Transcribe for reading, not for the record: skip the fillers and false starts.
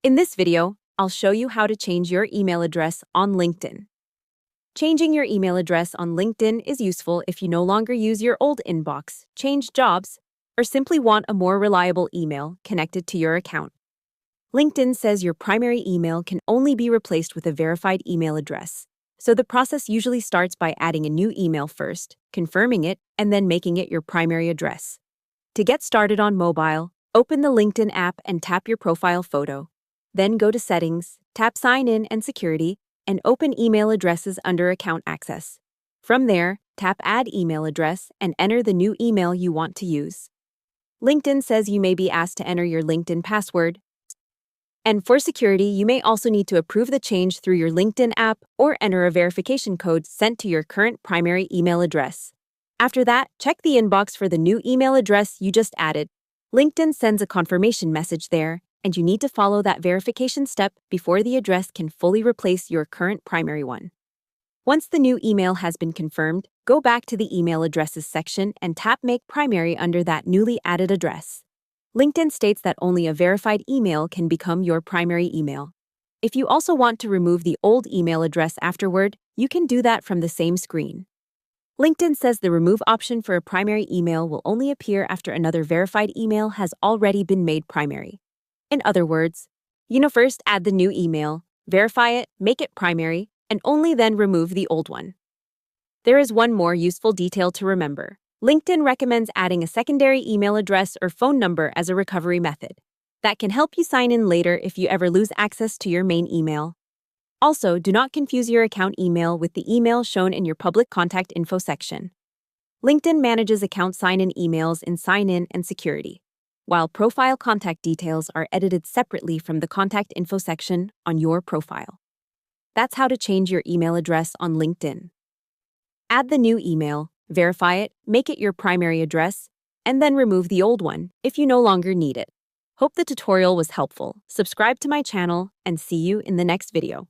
In this video, I'll show you how to change your email address on LinkedIn. Changing your email address on LinkedIn is useful if you no longer use your old inbox, change jobs, or simply want a more reliable email connected to your account. LinkedIn says your primary email can only be replaced with a verified email address, so the process usually starts by adding a new email first, confirming it, and then making it your primary address. To get started on mobile, open the LinkedIn app and tap your profile photo. Then go to Settings, tap Sign In and Security, and open Email Addresses under Account Access. From there, tap Add Email Address and enter the new email you want to use. LinkedIn says you may be asked to enter your LinkedIn password. And for security, you may also need to approve the change through your LinkedIn app or enter a verification code sent to your current primary email address. After that, check the inbox for the new email address you just added. LinkedIn sends a confirmation message there, and you need to follow that verification step before the address can fully replace your current primary one. Once the new email has been confirmed, go back to the Email Addresses section and tap Make Primary under that newly added address. LinkedIn states that only a verified email can become your primary email. If you also want to remove the old email address afterward, you can do that from the same screen. LinkedIn says the Remove option for a primary email will only appear after another verified email has already been made primary. In other words, first add the new email, verify it, make it primary, and only then remove the old one. There is one more useful detail to remember. LinkedIn recommends adding a secondary email address or phone number as a recovery method. That can help you sign in later if you ever lose access to your main email. Also, do not confuse your account email with the email shown in your public contact info section. LinkedIn manages account sign-in emails in Sign In and Security, while profile contact details are edited separately from the contact info section on your profile. That's how to change your email address on LinkedIn. Add the new email, verify it, make it your primary address, and then remove the old one if you no longer need it. Hope the tutorial was helpful. Subscribe to my channel and see you in the next video.